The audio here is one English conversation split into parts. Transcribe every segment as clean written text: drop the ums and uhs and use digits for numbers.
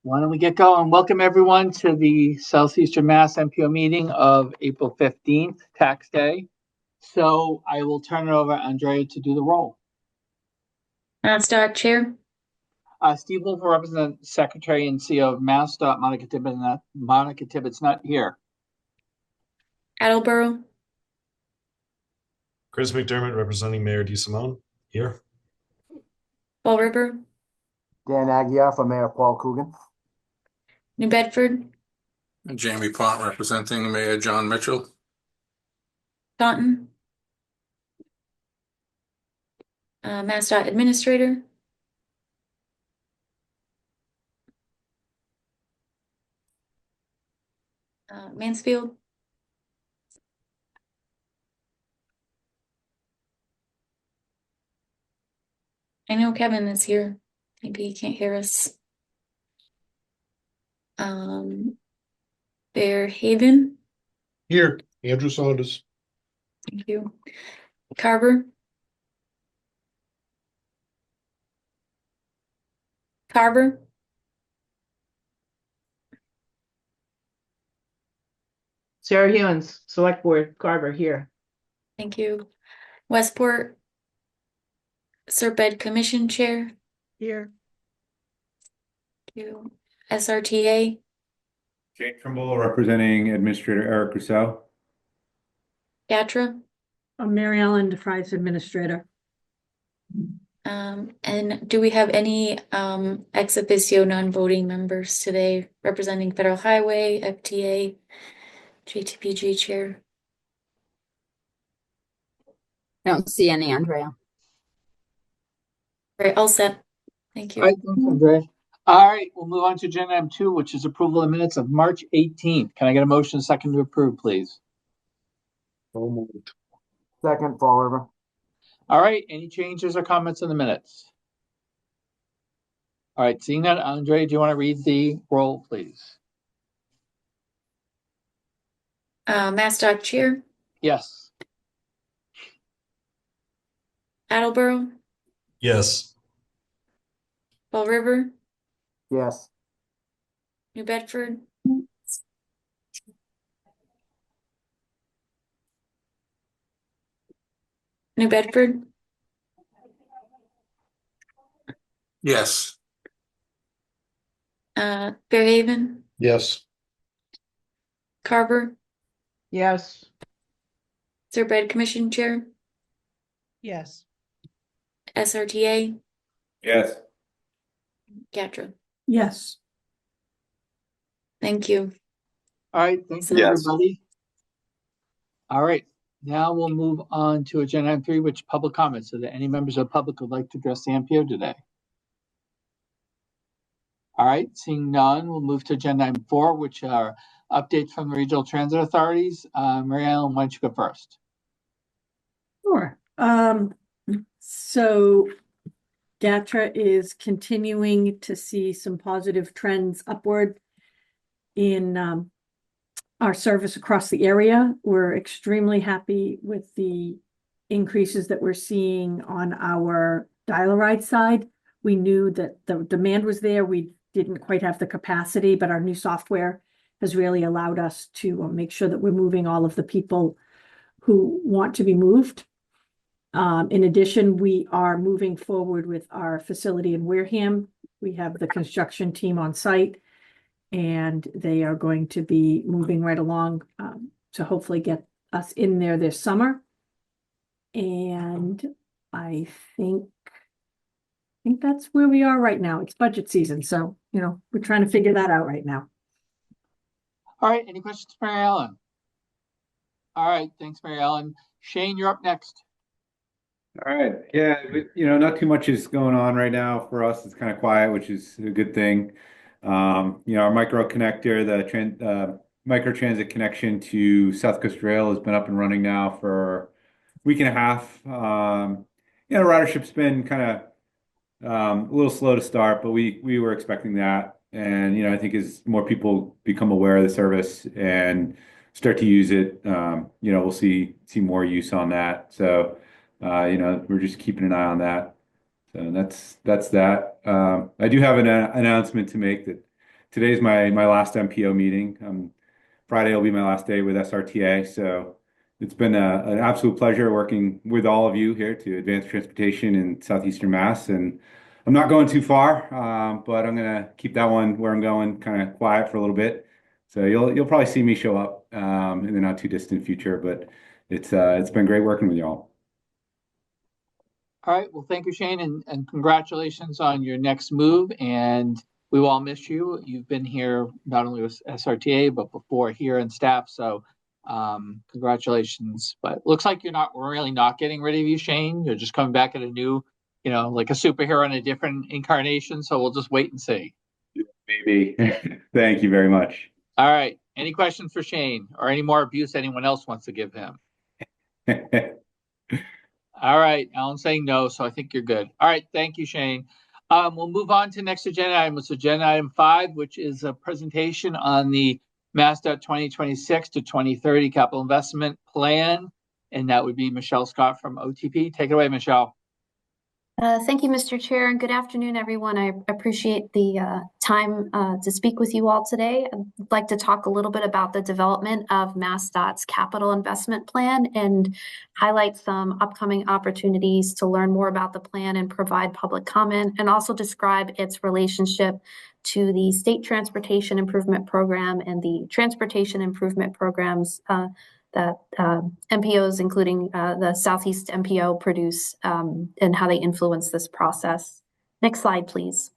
Why don't we get going? Welcome everyone to the Southeastern Mass MPO meeting of April 15th, tax day. So I will turn it over to Andrea to do the roll. Start Chair. Steve Wolf will represent Secretary and CEO of MassDOT, Monica Tibbetts not here. Attleboro. Chris McDermott representing Mayor DeSimone here. Fall River. Dan Aguirre for Mayor Paul Coogan. New Bedford. Jamie Pont representing Mayor John Mitchell. Taunton. MassDOT Administrator. Mansfield. I know Kevin is here. Maybe he can't hear us. Bear Haven. Here, Andrew Saunders. Thank you. Carver. Carver. Sarah Hewens, Select Board, Carver, here. Thank you. Westport. SRPEDD Commission Chair. Here. Thank you. SRTA. Jane Trimble representing Administrator Eric Rousseau. GATRA. I'm Mary Ellen DeFries, Administrator. And do we have any ex officio non-voting members today representing Federal Highway, FTA, JTPG Chair? I don't see any, Andrea. Right, all set. Thank you. All right, thanks, Andrea. All right, we'll move on to agenda item 2, which is approval of minutes of March 18th. Can I get a motion second to approve, please? So moved. Second, Fall River. All right, any changes or comments on the minutes? All right, seeing that, Andre, do you want to read the roll, please? MassDOT Chair. Yes. Attleboro. Yes. Fall River. Yes. New Bedford. New Bedford. Yes. Fairhaven. Yes. Carver. Yes. SRPEDD Commission Chair. Yes. SRTA. Yes. GATRA. Yes. Thank you. All right, thank you, Yes. everybody. All right, now we'll move on to agenda item 3, which is public comments. So that any members of the public would like to address the MPO today? All right, seeing none, we'll move to agenda item 4, which are updates from the regional transit authorities. Mary Ellen, why don't you go first? Sure. So GATRA is continuing to see some positive trends upward in our service across the area. We're extremely happy with the increases that we're seeing on our dial-a-ride side. We knew that the demand was there. We didn't quite have the capacity, but our new software has really allowed us to make sure that we're moving all of the people who want to be moved. In addition, we are moving forward with our facility in Wareham. We have the construction team on site, and they are going to be moving right along to hopefully get us in there this summer. And I think that's where we are right now. It's budget season, so we're trying to figure that out right now. All right, any questions for Mary Ellen? All right, thanks, Mary Ellen. Shane, you're up next. All right. Yeah, not too much is going on right now for us. It's kind of quiet, which is a good thing. Our micro connector, the micro transit connection to South Coast Rail has been up and running now for a week and a half. Ridership's been kind of a little slow to start, but we were expecting that. And, I think as more people become aware of the service and start to use it, we'll see more use on that. So, we're just keeping an eye on that. So that's that. I do have an announcement to make that today's my last MPO meeting. Friday will be my last day with SRTA, so it's been an absolute pleasure working with all of you here to advance transportation in Southeastern Mass. And I'm not going too far, but I'm gonna keep that one where I'm going kind of quiet for a little bit. So you'll probably see me show up in the not too distant future, but it's been great working with y'all. All right. Well, thank you, Shane, and congratulations on your next move. And we will all miss you. You've been here not only with SRTA, but before here and staff. So congratulations. But looks like we're really not getting rid of you, Shane. You're just coming back at a new, like a superhero in a different incarnation. So we'll just wait and see. Maybe. Thank you very much. All right. Any questions for Shane or any more abuse anyone else wants to give him? All right, Alan's saying no, so I think you're good. All right, thank you, Shane. We'll move on to next agenda item. It's agenda item 5, which is a presentation on the MassDOT 2026 to 2030 capital investment plan, and that would be Michelle Scott from OTP. Take it away, Michelle. Thank you, Mr. Chair, and good afternoon, everyone. I appreciate the time to speak with you all today. I'd like to talk a little bit about the development of MassDOT's capital investment plan and highlight some upcoming opportunities to learn more about the plan and provide public comment, and also describe its relationship to the State Transportation Improvement Program and the Transportation Improvement Programs that MPOs, including the Southeast MPO, produce and how they influence this process. Next slide, please.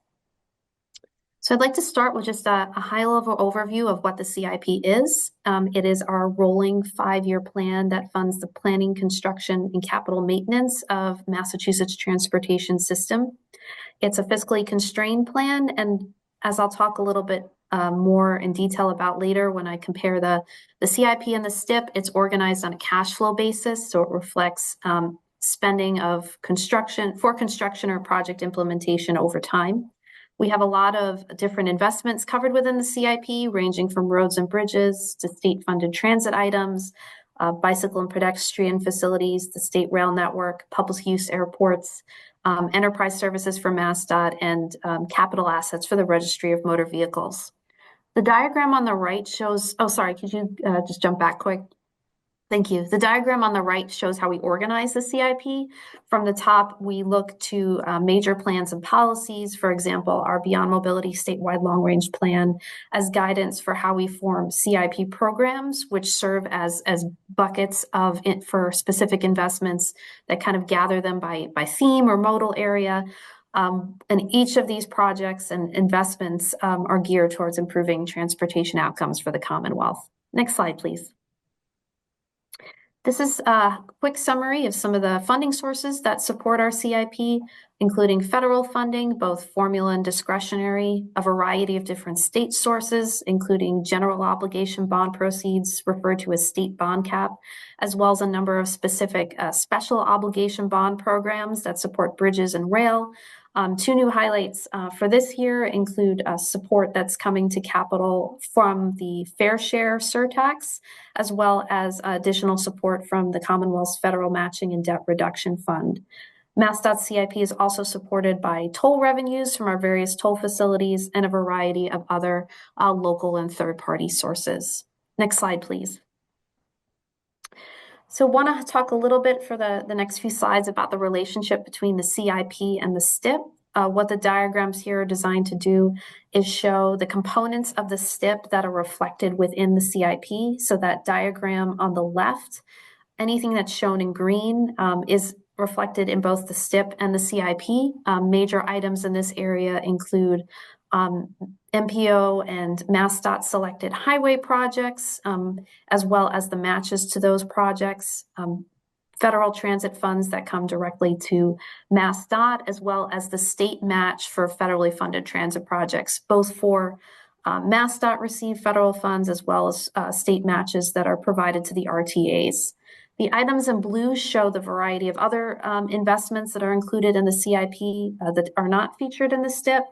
So I'd like to start with just a high-level overview of what the CIP is. It is our rolling 5-year plan that funds the planning, construction, and capital maintenance of Massachusetts transportation system. It's a fiscally constrained plan, and as I'll talk a little bit more in detail about later when I compare the CIP and the STIP, it's organized on a cash flow basis, so it reflects spending of construction or project implementation over time. We have a lot of different investments covered within the CIP, ranging from roads and bridges to state-funded transit items, bicycle and pedestrian facilities, the state rail network, public use airports, enterprise services for MassDOT, and capital assets for the Registry of Motor Vehicles. The diagram on the right shows, oh, sorry, could you just jump back quick? Thank you. The diagram on the right shows how we organize the CIP. From the top, we look to major plans and policies, for example, our Beyond Mobility statewide long-range plan, as guidance for how we form CIP programs, which serve as buckets for specific investments that kind of gather them by theme or modal area. And each of these projects and investments are geared towards improving transportation outcomes for the Commonwealth. Next slide, please. This is a quick summary of some of the funding sources that support our CIP, including federal funding, both formula and discretionary, a variety of different state sources, including general obligation bond proceeds referred to as state bond cap, as well as a number of specific special obligation bond programs that support bridges and rail. 2 new highlights for this year include support that's coming to capital from the fair share surtax, as well as additional support from the Commonwealth's Federal Matching and Debt Reduction Fund. MassDOT CIP is also supported by toll revenues from our various toll facilities and a variety of other local and third-party sources. Next slide, please. So I want to talk a little bit for the next few slides about the relationship between the CIP and the STIP. What the diagrams here are designed to do is show the components of the STIP that are reflected within the CIP. So that diagram on the left, anything that's shown in green is reflected in both the STIP and the CIP. Major items in this area include MPO and MassDOT selected highway projects, as well as the matches to those projects, federal transit funds that come directly to MassDOT, as well as the state match for federally funded transit projects, both for MassDOT receive federal funds as well as state matches that are provided to the RTAs. The items in blue show the variety of other investments that are included in the CIP that are not featured in the STIP,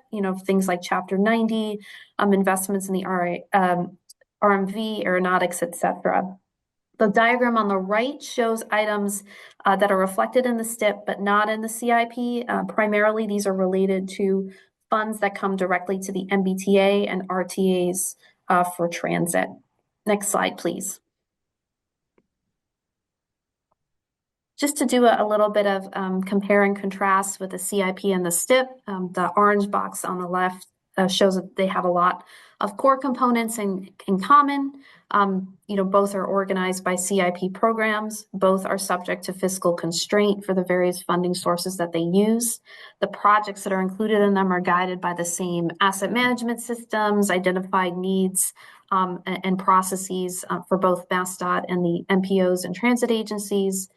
things like Chapter 90, investments in the RMV, aeronautics, etc. The diagram on the right shows items that are reflected in the STIP but not in the CIP. Primarily, these are related to funds that come directly to the MBTA and RTAs for transit. Next slide, please. Just to do a little bit of compare and contrast with the CIP and the STIP, the orange box on the left shows that they have a lot of core components in common. Both are organized by CIP programs. Both are subject to fiscal constraint for the various funding sources that they use. The projects that are included in them are guided by the same asset management systems, identified needs, and processes for both MassDOT and the MPOs and transit agencies.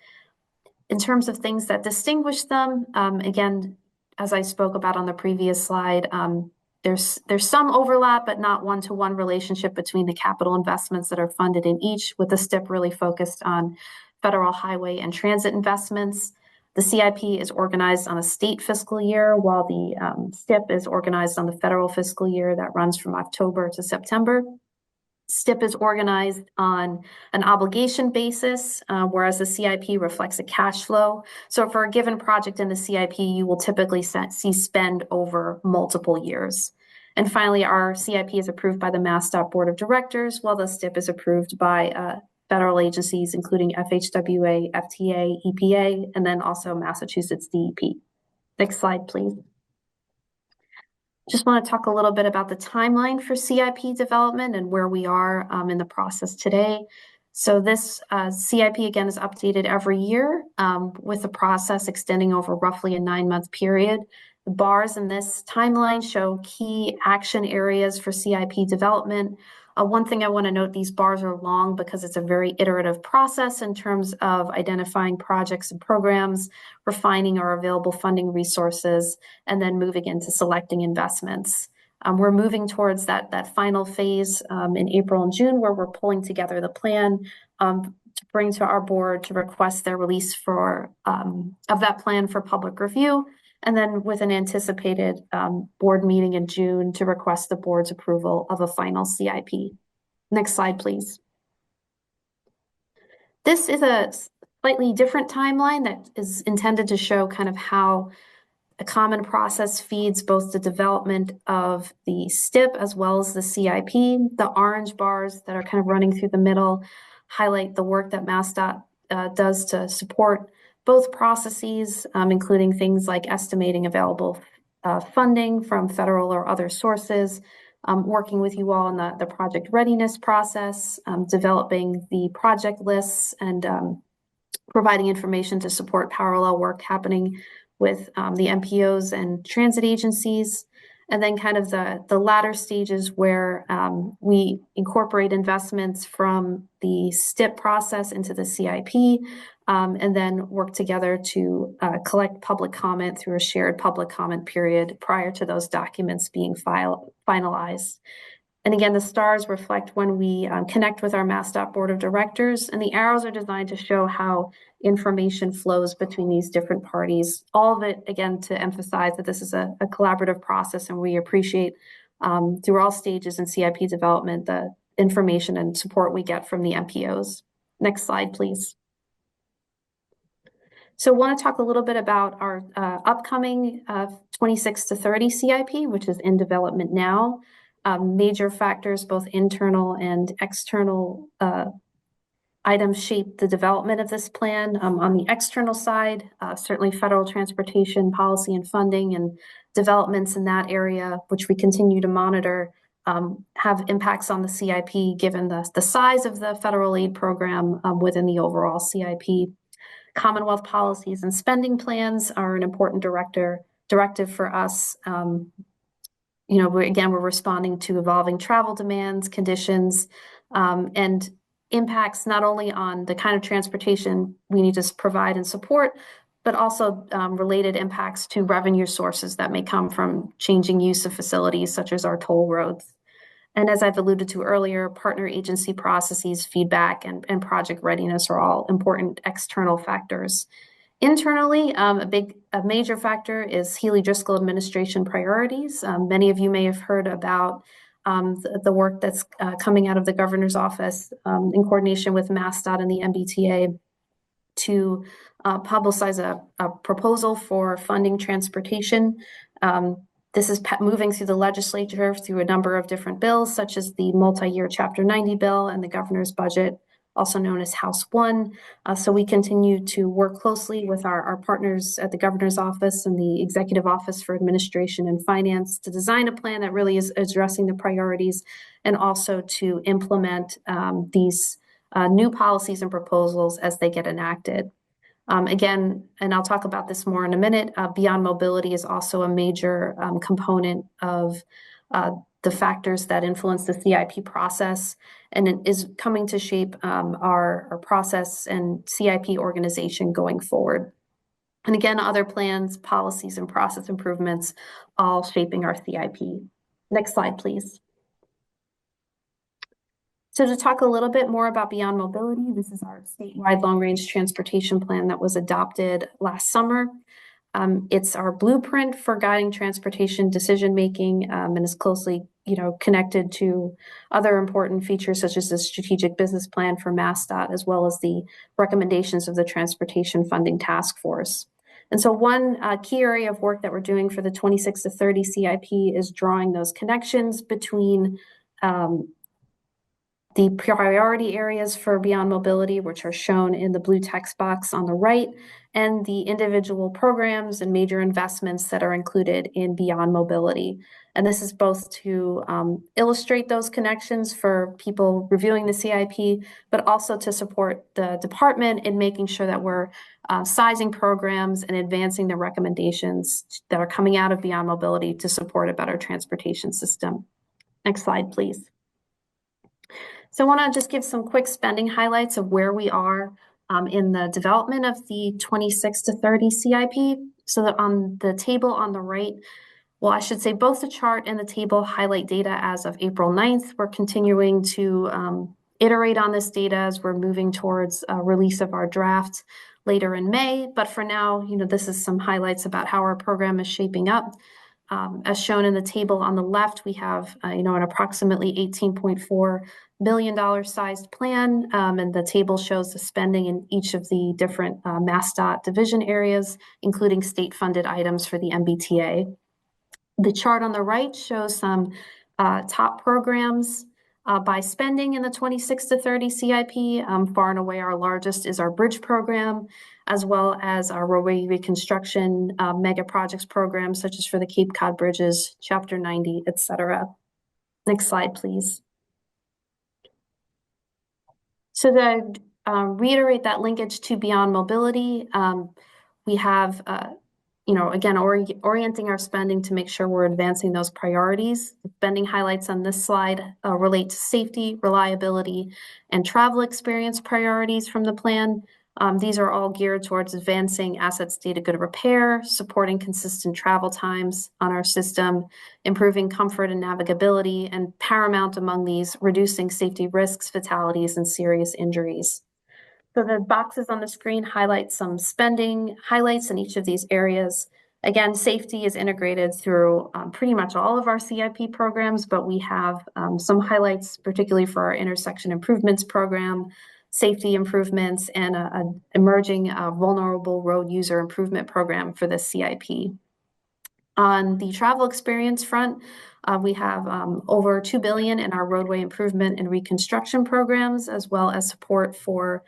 In terms of things that distinguish them, again, as I spoke about on the previous slide, there's some overlap, but not one-to-one relationship between the capital investments that are funded in each, with the STIP really focused on federal highway and transit investments. The CIP is organized on a state fiscal year, while the STIP is organized on the federal fiscal year that runs from October to September. STIP is organized on an obligation basis, whereas the CIP reflects a cash flow. So for a given project in the CIP, you will typically see spend over multiple years. And finally, our CIP is approved by the MassDOT Board of Directors, while the STIP is approved by federal agencies, including FHWA, FTA, EPA, and then also Massachusetts DEP. Next slide, please. Just want to talk a little bit about the timeline for CIP development and where we are in the process today. So this CIP, again, is updated every year with the process extending over roughly a 9-month period. The bars in this timeline show key action areas for CIP development. One thing I want to note, these bars are long because it's a very iterative process in terms of identifying projects and programs, refining our available funding resources, and then moving into selecting investments. We're moving towards that final phase in April and June, where we're pulling together the plan to bring to our board to request their release of that plan for public review, and then with an anticipated board meeting in June to request the board's approval of a final CIP. Next slide, please. This is a slightly different timeline that is intended to show kind of how a common process feeds both the development of the STIP as well as the CIP. The orange bars that are kind of running through the middle highlight the work that MassDOT does to support both processes, including things like estimating available funding from federal or other sources, working with you all in the project readiness process, developing the project lists, and providing information to support parallel work happening with the MPOs and transit agencies. And then kind of the latter stages where we incorporate investments from the STIP process into the CIP, and then work together to collect public comment through a shared public comment period prior to those documents being finalized. And again, the stars reflect when we connect with our MassDOT Board of Directors, and the arrows are designed to show how information flows between these different parties. All of it, again, to emphasize that this is a collaborative process, and we appreciate through all stages in CIP development the information and support we get from the MPOs. Next slide, please. So I want to talk a little bit about our upcoming 26 to 30 CIP, which is in development now. Major factors, both internal and external items, shape the development of this plan. On the external side, certainly federal transportation policy and funding and developments in that area, which we continue to monitor, have impacts on the CIP given the size of the federal aid program within the overall CIP. Commonwealth policies and spending plans are an important directive for us. We're responding to evolving travel demands, conditions, and impacts not only on the kind of transportation we need to provide and support, but also related impacts to revenue sources that may come from changing use of facilities such as our toll roads. And as I've alluded to earlier, partner agency processes, feedback, and project readiness are all important external factors. Internally, a major factor is Healy-Driscoll administration priorities. Many of you may have heard about the work that's coming out of the governor's office in coordination with MassDOT and the MBTA to publicize a proposal for funding transportation. This is moving through the legislature through a number of different bills, such as the multi-year Chapter 90 bill and the governor's budget, also known as House 1. So we continue to work closely with our partners at the governor's office and the executive office for administration and finance to design a plan that really is addressing the priorities and also to implement these new policies and proposals as they get enacted. Again, and I'll talk about this more in a minute, Beyond Mobility is also a major component of the factors that influence the CIP process, and it is coming to shape our process and CIP organization going forward. And again, other plans, policies, and process improvements all shaping our CIP. Next slide, please. So to talk a little bit more about Beyond Mobility, this is our statewide long-range transportation plan that was adopted last summer. It's our blueprint for guiding transportation decision-making and is closely, connected to other important features such as the strategic business plan for MassDOT, as well as the recommendations of the Transportation Funding Task Force. And so one key area of work that we're doing for the 26 to 30 CIP is drawing those connections between the priority areas for Beyond Mobility, which are shown in the blue text box on the right, and the individual programs and major investments that are included in Beyond Mobility. And this is both to illustrate those connections for people reviewing the CIP, but also to support the department in making sure that we're sizing programs and advancing the recommendations that are coming out of Beyond Mobility to support a better transportation system. Next slide, please. So I want to just give some quick spending highlights of where we are in the development of the 26 to 30 CIP. So that on the table on the right, well, I should say both the chart and the table highlight data as of April 9th. We're continuing to iterate on this data as we're moving towards release of our draft later in May. But for now, this is some highlights about how our program is shaping up. As shown in the table on the left, we have an approximately $18.4 billion sized plan, and the table shows the spending in each of the different MassDOT division areas, including state-funded items for the MBTA. The chart on the right shows some top programs by spending in the 26 to 30 CIP. Far and away our largest is our bridge program, as well as our roadway reconstruction mega projects programs, such as for the Cape Cod bridges, Chapter 90, etc. Next slide, please. So to reiterate that linkage to Beyond Mobility, we have, again, orienting our spending to make sure we're advancing those priorities. The spending highlights on this slide relate to safety, reliability, and travel experience priorities from the plan. These are all geared towards advancing assets data good repair, supporting consistent travel times on our system, improving comfort and navigability, and paramount among these, reducing safety risks, fatalities, and serious injuries. So the boxes on the screen highlight some spending highlights in each of these areas. Again, safety is integrated through pretty much all of our CIP programs, but we have some highlights, particularly for our intersection improvements program, safety improvements, and an emerging vulnerable road user improvement program for the CIP. On the travel experience front, we have over $2 billion in our roadway improvement and reconstruction programs, as well as support for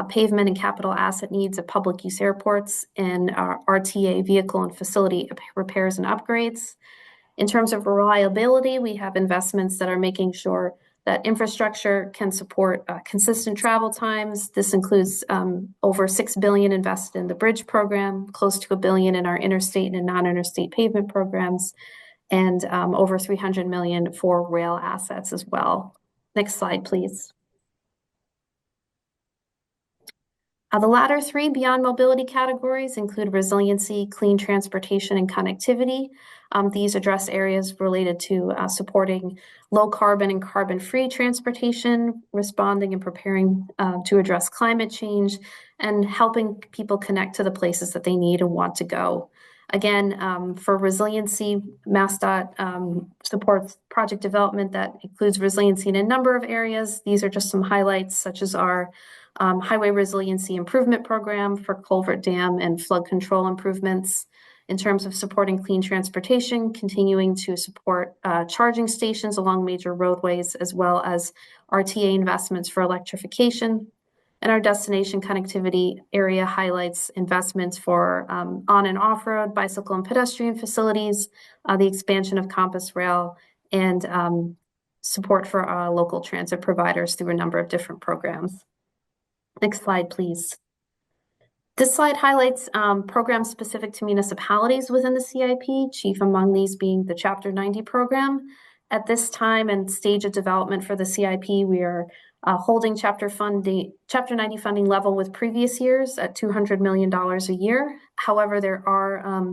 pavement and capital asset needs at public use airports and our RTA vehicle and facility repairs and upgrades. In terms of reliability, we have investments that are making sure that infrastructure can support consistent travel times. This includes over $6 billion invested in the bridge program, close to $1 billion in our interstate and non-interstate pavement programs, and over $300 million for rail assets as well. Next slide, please. The latter three Beyond Mobility categories include resiliency, clean transportation, and connectivity. These address areas related to supporting low carbon and carbon-free transportation, responding and preparing to address climate change, and helping people connect to the places that they need and want to go. Again, for resiliency, MassDOT supports project development that includes resiliency in a number of areas. These are just some highlights, such as our Highway Resiliency Improvement Program for culvert dam and flood control improvements. in terms of supporting clean transportation, continuing to support charging stations along major roadways, as well as RTA investments for electrification. And our destination connectivity area highlights investments for on and off-road bicycle and pedestrian facilities, the expansion of Compass Rail, and support for local transit providers through a number of different programs. Next slide, please. This slide highlights programs specific to municipalities within the CIP, chief among these being the Chapter 90 program. At this time and stage of development for the CIP, we are holding Chapter 90 funding level with previous years at $200 million a year. However, there are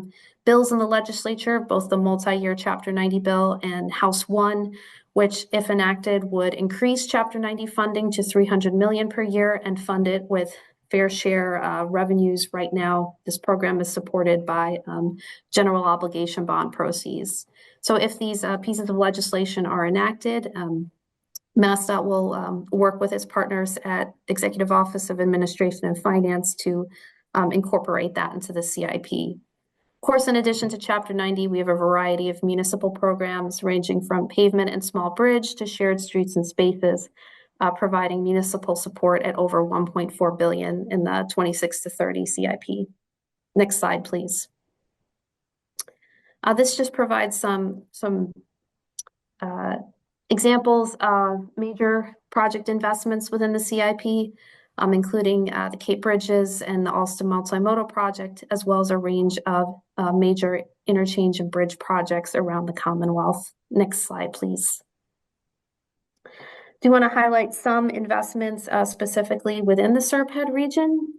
bills in the legislature, both the multi-year Chapter 90 bill and House 1, which, if enacted, would increase Chapter 90 funding to $300 million per year and fund it with fair share revenues. Right now, this program is supported by general obligation bond proceeds. So if these pieces of legislation are enacted, MassDOT will work with its partners at Executive Office of Administration and Finance to incorporate that into the CIP. Of course, in addition to Chapter 90, we have a variety of municipal programs ranging from pavement and small bridge to shared streets and spaces, providing municipal support at over $1.4 billion in the 26 to 30 CIP. Next slide, please. This just provides some examples of major project investments within the CIP, including the Cape Bridges and the Alston Multimodal Project, as well as a range of major interchange and bridge projects around the Commonwealth. Next slide, please. Do want to highlight some investments specifically within the SRPEDD region.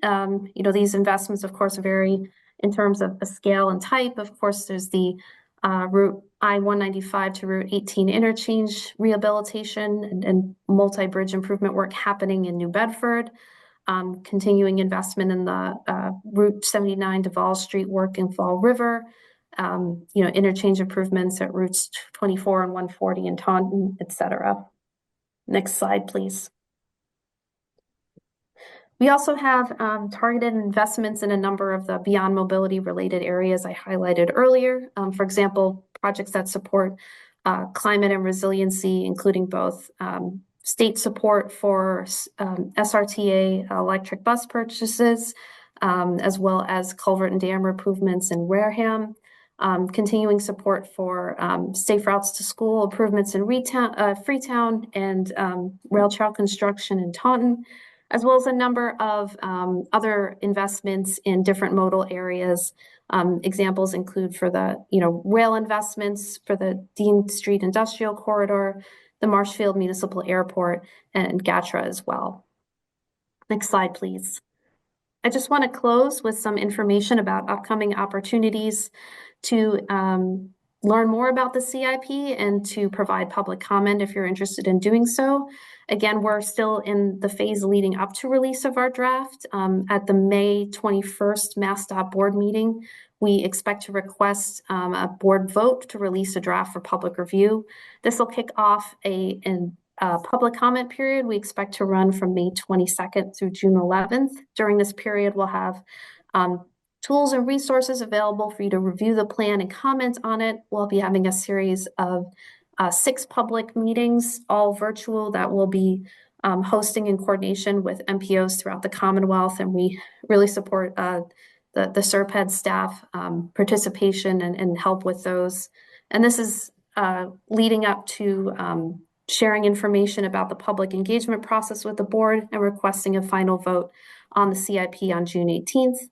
These investments, of course, vary in terms of the scale and type. Of course, there's the Route I-195 to Route 18 interchange rehabilitation and multi-bridge improvement work happening in New Bedford. Continuing investment in the Route 79 Duval Street work in Fall River. Interchange improvements at routes 24 and 140 in Taunton, etc. Next slide, please. We also have targeted investments in a number of the beyond mobility related areas I highlighted earlier. For example, projects that support climate and resiliency, including both state support for SRTA electric bus purchases, as well as culvert and dam improvements in Wareham. Continuing support for safe routes to school improvements in Freetown, and rail trail construction in Taunton, as well as a number of other investments in different modal areas. Examples include for the rail investments for the Dean Street Industrial Corridor, the Marshfield Municipal Airport, and GATRA as well. Next slide, please. I just want to close with some information about upcoming opportunities to learn more about the CIP and to provide public comment if you're interested in doing so. Again, we're still in the phase leading up to release of our draft. At the May 21st MassDOT board meeting, we expect to request a board vote to release a draft for public review. This will kick off a public comment period. We expect to run from May 22nd through June 11th. During this period, we'll have tools and resources available for you to review the plan and comment on it. We'll be having a series of 6 public meetings, all virtual, that will be hosting in coordination with MPOs throughout the Commonwealth, and we really support the SRPEDD staff participation and help with those. And this is leading up to sharing information about the public engagement process with the board and requesting a final vote on the CIP on June 18th.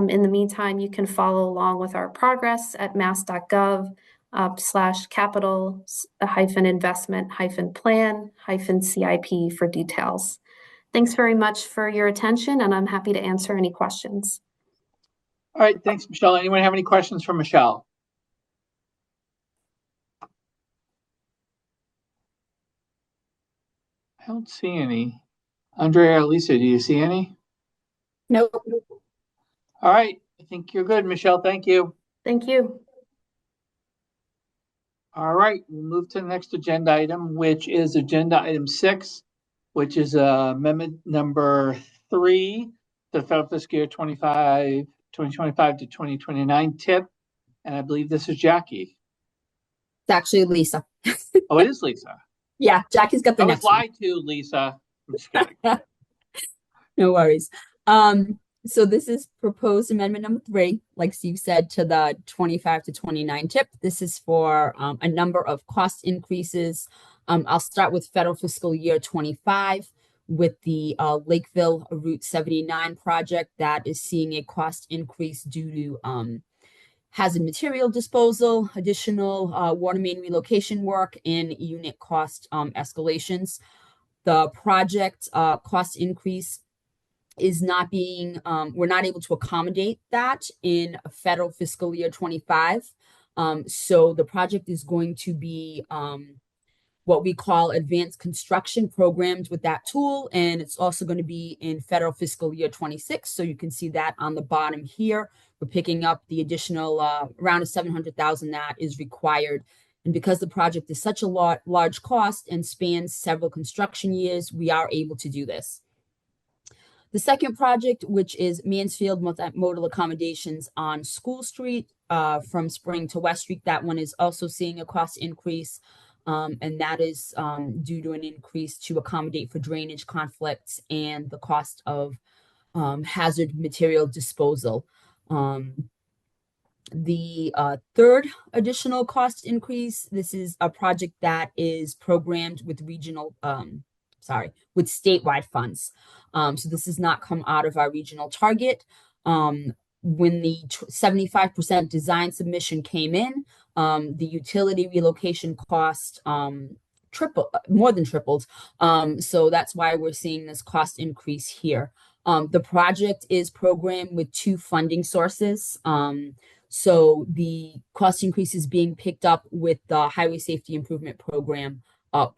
In the meantime, you can follow along with our progress at mass.gov/capital-investment-plan-CIP for details. Thanks very much for your attention, and I'm happy to answer any questions. All right, thanks, Michelle. Anyone have any questions for Michelle? I don't see any. Andrea, Lisa, do you see any? Nope. All right, I think you're good, Michelle. Thank you. Thank you. All right, we'll move to the next agenda item, which is agenda item 6, which is amendment number 3 to the federal fiscal year 2025 to 2029 TIP and I believe this is Jackie. It's actually Lisa. Oh, it is Lisa. Yeah, Jackie's got the I was next one. lied to, Lisa. I'm just kidding. No worries. So this is proposed amendment number 3, like Steve said, to the 25 to 29 tip. This is for a number of cost increases. I'll start with federal fiscal year 25 with the Lakeville Route 79 project that is seeing a cost increase due to hazard material disposal, additional water main relocation work, and unit cost escalations. The project cost increase is not being, we're not able to accommodate that in federal fiscal year 25. So the project is going to be what we call advanced construction programs with that tool. And it's also going to be in federal fiscal year 26. So you can see that on the bottom here. We're picking up the additional around 700,000 that is required. And because the project is such a large cost and spans several construction years, we are able to do this. The second project, which is Mansfield Multimodal Accommodations on School Street from Spring to West Street, that one is also seeing a cost increase. And that is due to an increase to accommodate for drainage conflicts and the cost of hazard material disposal. The third additional cost increase, this is a project that is programmed with with statewide funds. So this does not come out of our regional target. When the 75% design submission came in, the utility relocation cost more than tripled. So that's why we're seeing this cost increase here. The project is programmed with 2 funding sources. So the cost increase is being picked up with the Highway Safety Improvement Program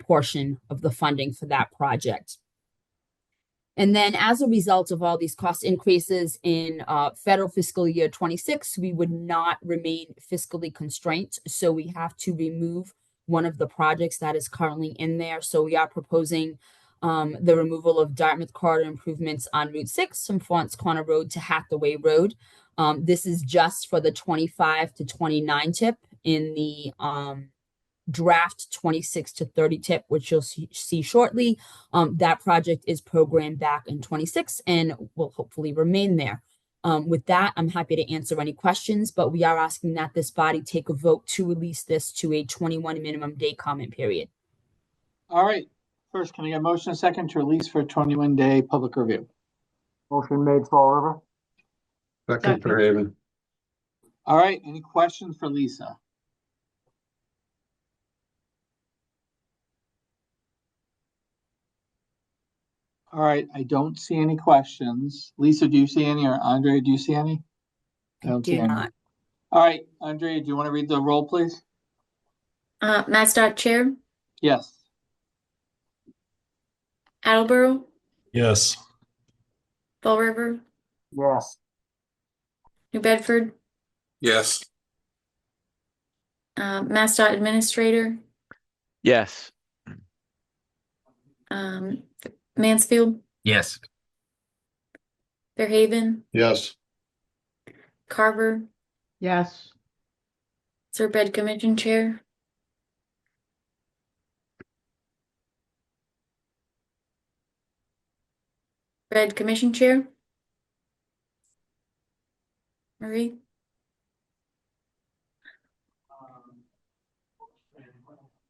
portion of the funding for that project. And then as a result of all these cost increases in federal fiscal year 26, we would not remain fiscally constrained. So we have to remove one of the projects that is currently in there. So we are proposing the removal of Dartmouth corridor improvements on Route 6 from Fawns Corner Road to Hathaway Road. This is just for the 25 to 29 tip. In the draft 26 to 30 tip, which you'll see shortly. That project is programmed back in 26 and will hopefully remain there. With that, I'm happy to answer any questions, but we are asking that this body take a vote to release this to a 21 minimum day comment period. All right. First, can I get a motion and a second to release for a 21-day public review? Motion made, Fall River. Second, Fairhaven. All right. Any questions for Lisa? All right. I don't see any questions. Lisa, do you see any? Or Andre, do you see any? I don't see any. not. All right. Andre, do you want to read the roll, please? MassDOT Chair, Yes. Attleboro, Yes. Fall River, Yes. New Bedford, Yes. MassDOT Administrator, Yes. Mansfield, Yes. Fairhaven, Yes. Carver, Yes. SRPEDD Commission Chair, Red Commission Chair, Marie,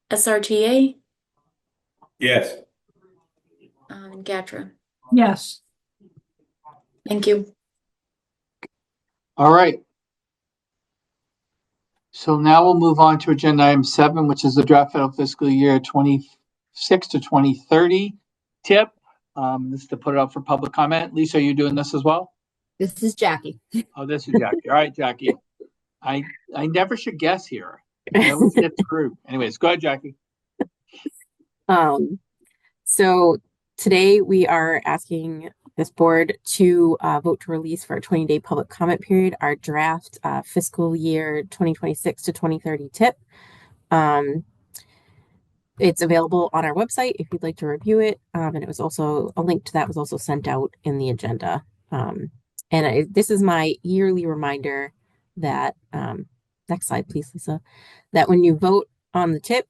SRTA, Yes. and Gatra. Yes. Thank you. All right. So now we'll move on to agenda item 7, which is the draft federal fiscal year 26 to 2030 tip. This is to put it up for public comment. Lisa, are you doing this as well? This is Jackie. Oh, this is Jackie. All right, Jackie. I never should guess here. I always get screwed. Anyways, go ahead, Jackie. So today we are asking this board to vote to release for a 20-day public comment period our draft fiscal year 2026 to 2030 tip. It's available on our website if you'd like to review it. And it was also a link to that was also sent out in the agenda. This is my yearly reminder that next slide, please, Lisa, that when you vote on the tip,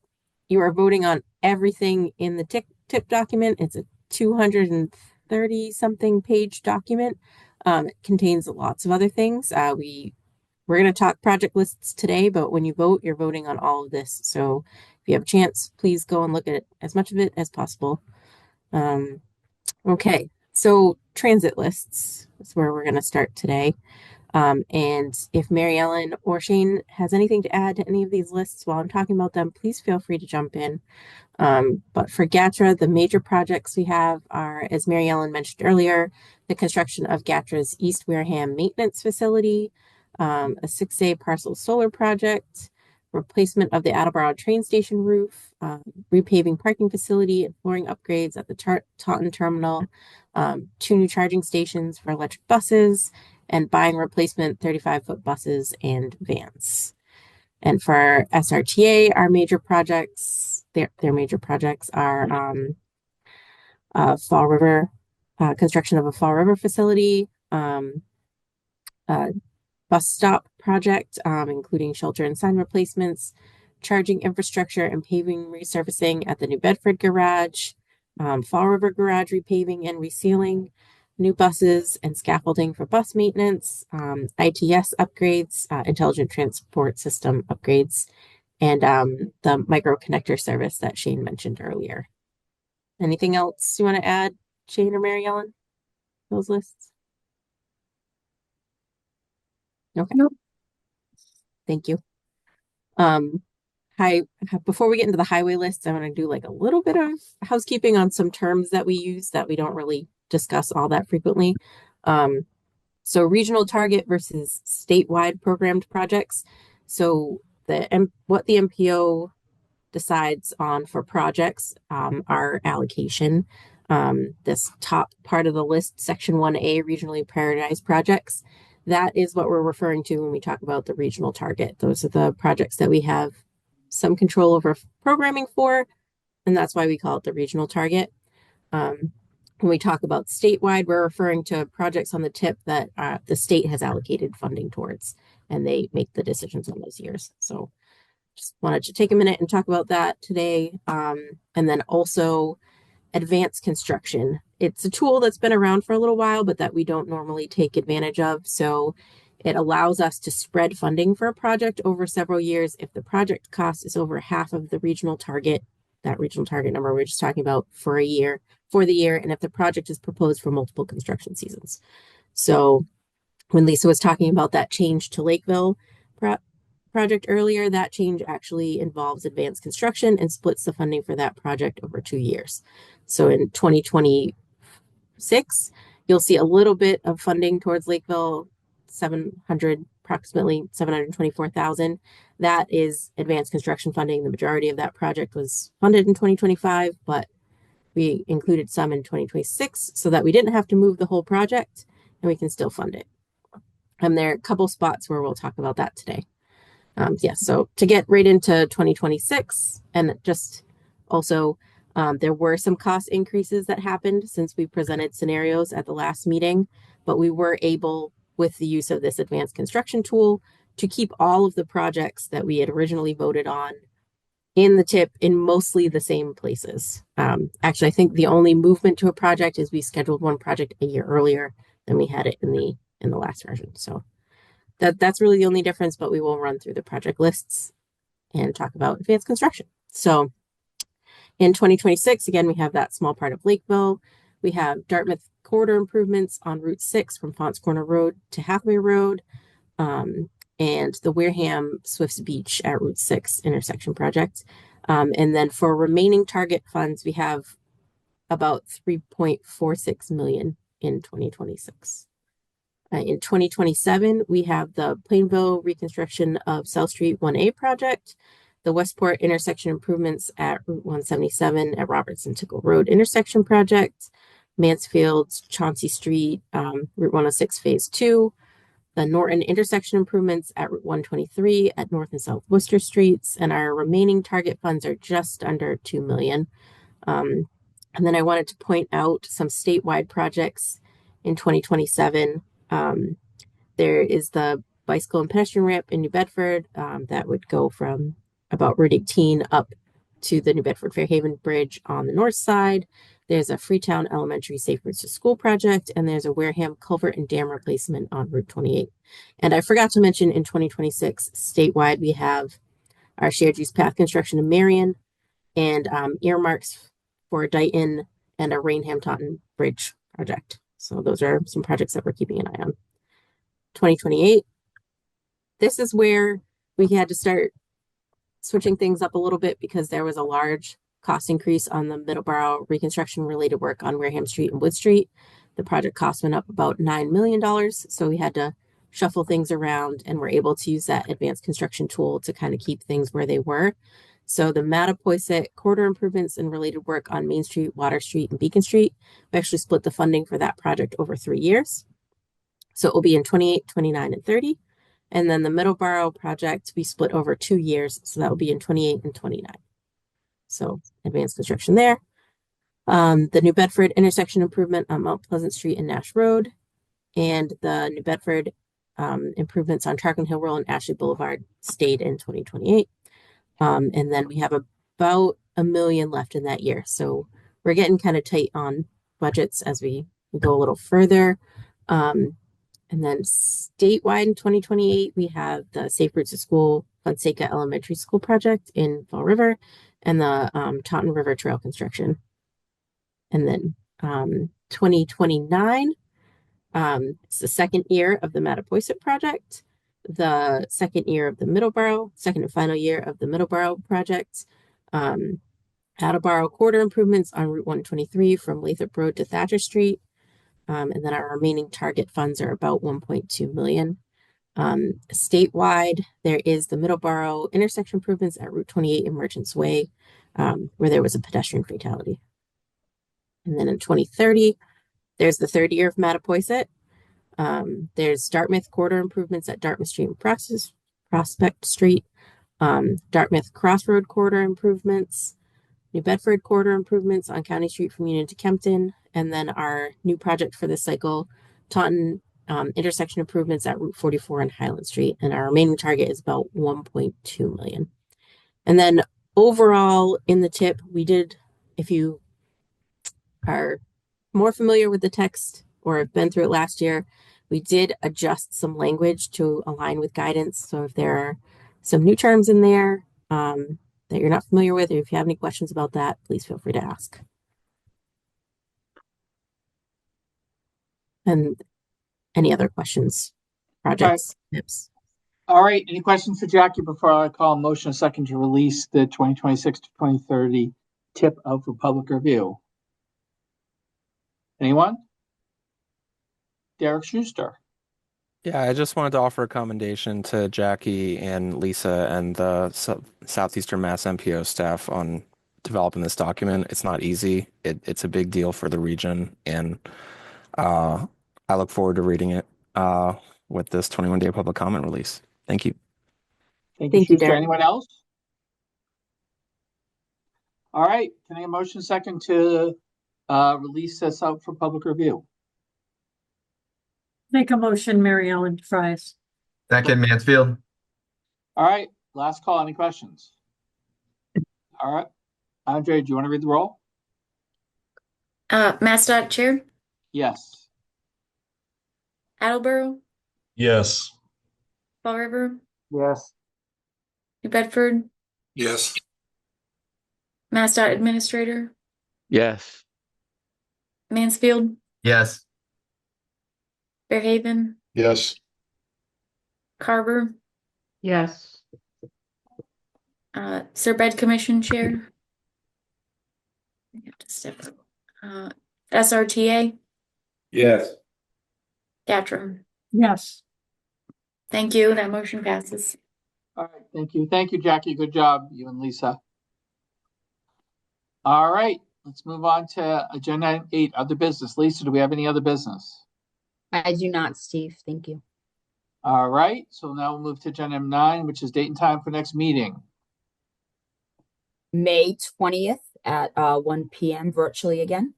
you are voting on everything in the tip document. It's a 230 something page document. It contains lots of other things. We're going to talk project lists today, but when you vote, you're voting on all of this. So if you have a chance, please go and look at as much of it as possible. Okay, so transit lists is where we're going to start today. And if Mary Ellen or Shane has anything to add to any of these lists while I'm talking about them, please feel free to jump in. But for GATRA, the major projects we have are, as Mary Ellen mentioned earlier, the construction of GATRA's East Wareham Maintenance Facility, a 6A parcel solar project, replacement of the Attleboro train station roof, repaving parking facility and flooring upgrades at the Taunton terminal, 2 new charging stations for electric buses, and buying replacement 35-foot buses and vans. And for SRTA, our major projects, their major projects are Fall River, construction of a Fall River facility, bus stop project, including shelter and sign replacements, charging infrastructure and paving resurfacing at the New Bedford garage, Fall River garage repaving and resealing, new buses and scaffolding for bus maintenance, ITS upgrades, intelligent transport system upgrades, and the micro connector service that Shane mentioned earlier. Anything else you want to add, Shane or Mary Ellen? Those lists? Okay. Nope. Thank you. Before we get into the highway lists, I want to do like a little bit of housekeeping on some terms that we use that we don't really discuss all that frequently. So regional target versus statewide programmed projects. So what the MPO decides on for projects, our allocation, this top part of the list, section 1A, regionally prioritized projects. That is what we're referring to when we talk about the regional target. Those are the projects that we have some control over programming for, and that's why we call it the regional target. When we talk about statewide, we're referring to projects on the tip that the state has allocated funding towards, and they make the decisions on those years. So just wanted to take a minute and talk about that today. And then also advanced construction. It's a tool that's been around for a little while, but that we don't normally take advantage of. So it allows us to spread funding for a project over several years if the project cost is over half of the regional target, that regional target number we're just talking about for the year, and if the project is proposed for multiple construction seasons. So when Lisa was talking about that change to Lakeville project earlier, that change actually involves advanced construction and splits the funding for that project over 2 years. So in 2026, you'll see a little bit of funding towards Lakeville, approximately 724,000. That is advanced construction funding. The majority of that project was funded in 2025, but we included some in 2026 so that we didn't have to move the whole project and we can still fund it. And there are a couple spots where we'll talk about that today. So to get right into 2026, and just also there were some cost increases that happened since we presented scenarios at the last meeting, but we were able, with the use of this advanced construction tool, to keep all of the projects that we had originally voted on in the tip in mostly the same places. Actually, I think the only movement to a project is we scheduled one project a year earlier than we had it in the last version. So that's really the only difference, but we will run through the project lists and talk about advanced construction. So in 2026, again, we have that small part of Lakeville. We have Dartmouth corridor improvements on Route 6 from Fonts Corner Road to Hathaway Road, and the Wareham Swifts Beach at Route 6 intersection project. And then for remaining target funds, we have about $3.46 million in 2026. In 2027, we have the Plainville reconstruction of South Street 1A project, the Westport intersection improvements at Route 177 at Robertson Tickle Road intersection project, Mansfield Chauncey Street, Route 106 Phase 2, the Norton intersection improvements at Route 123 at North and South Worcester Streets, and our remaining target funds are just under $2 million. And then I wanted to point out some statewide projects in 2027. There is the bicycle and pedestrian ramp in New Bedford that would go from about Route 18 up to the New Bedford Fairhaven Bridge on the north side. There's a Freetown Elementary Safe Routes to School project, and there's a Wareham culvert and dam replacement on Route 28. And I forgot to mention in 2026, statewide, we have our shared use path construction in Marion and earmarks for Dighton and a Rainham-Taunton Bridge project. So those are some projects that we're keeping an eye on. 2028, this is where we had to start switching things up a little bit because there was a large cost increase on the Middleborough reconstruction related work on Wareham Street and Wood Street. The project cost went up about $9 million. So we had to shuffle things around and we're able to use that advanced construction tool to kind of keep things where they were. So the Mattapoisett corridor improvements and related work on Main Street, Water Street, and Beacon Street, we actually split the funding for that project over 3 years. So it will be in 28, 29, and 30. And then the Middleborough project, we split over 2 years. So that will be in 28 and 29. So advanced construction there. The New Bedford intersection improvement on Mount Pleasant Street and Nash Road. And the New Bedford improvements on Tarpon Hill Road and Ashley Boulevard stayed in 2028. And then we have about $1 million left in that year. So we're getting kind of tight on budgets as we go a little further. And then statewide in 2028, we have the Safe Routes to School Fonseca Elementary School project in Fall River and the Taunton River Trail construction. And then 2029, it's the second year of the Mattapoisett project, the second year of the Middleborough, second and final year of the Middleborough project. Attleboro corridor improvements on Route 123 from Lathrop Road to Thatcher Street. And then our remaining target funds are about 1.2 million. Statewide, there is the Middleborough intersection improvements at Route 28 and Merchants Way, where there was a pedestrian fatality. And then in 2030, there's the third year of Mattapoisett. There's Dartmouth corridor improvements at Dartmouth Street and Prospect Street, Dartmouth Crossroad corridor improvements, New Bedford corridor improvements on County Street from Union to Kempton, and then our new project for this cycle, Taunton intersection improvements at Route 44 and Highland Street. And our remaining target is about 1.2 million. And then overall in the tip, we did, if you are more familiar with the text or have been through it last year, we did adjust some language to align with guidance. So if there are some new terms in there that you're not familiar with, or if you have any questions about that, please feel free to ask. And any other questions, projects, tips? All right. Any questions for Jackie before I call a motion a second to release the 2026 to 2030 tip out for public review? Anyone? Derek Schuster. Yeah, I just wanted to offer a commendation to Jackie and Lisa and the Southeastern Mass MPO staff on developing this document. It's not easy. It's a big deal for the region, and I look forward to reading it with this 21-day public comment release. Thank you. Thank you, Schuster. Anyone else? All right. Can I get a motion second to release this out for public review? Make a motion, Mary Ellen Fries. Second, Mansfield. All right. Last call. Any questions? All right. Andre, do you want to read the roll? MassDOT Chair, Yes. Yes. Attleboro, Fall River, Yes. New Bedford, Yes. MassDOT Administrator, Yes. Mansfield, Yes. Fairhaven, Yes. Carver, Yes. SRPEDD Commission Chair. I have to step up. SRTA, Yes. Gatra. Yes. Thank you. That motion passes. All right. Thank you. Thank you, Jackie. Good job, you and Lisa. All right. Let's move on to agenda item 8, other business. Lisa, do we have any other business? I do not, Steve. Thank you. All right. So now we'll move to agenda item 9, which is date and time for next meeting. May 20th at 1 p.m. virtually again.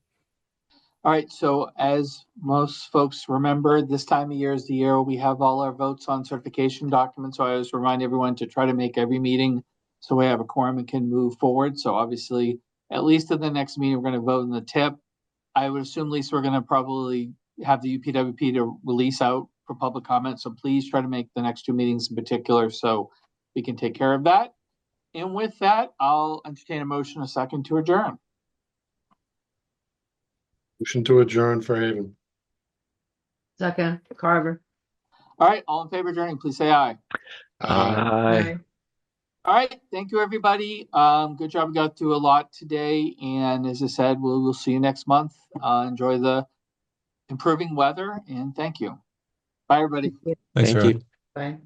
All right, so as most folks remember, this time of year is the year we have all our votes on certification documents. So I always remind everyone to try to make every meeting so we have a quorum and can move forward. So obviously, at least at the next meeting, we're going to vote in the tip. I would assume, Lisa, we're going to probably have the UPWP to release out for public comment. So please try to make the next 2 meetings in particular so we can take care of that. And with that, I'll entertain a motion, a second to adjourn. Motion to adjourn for Haven. Second, Carver. All right, all in favor of adjourning, please say aye. Aye. All right, thank you, everybody. Good job. We got through a lot today. And as I said, we'll see you next month. Enjoy the improving weather and thank you. Bye, everybody. Thanks, Thank Aaron. you. Bye.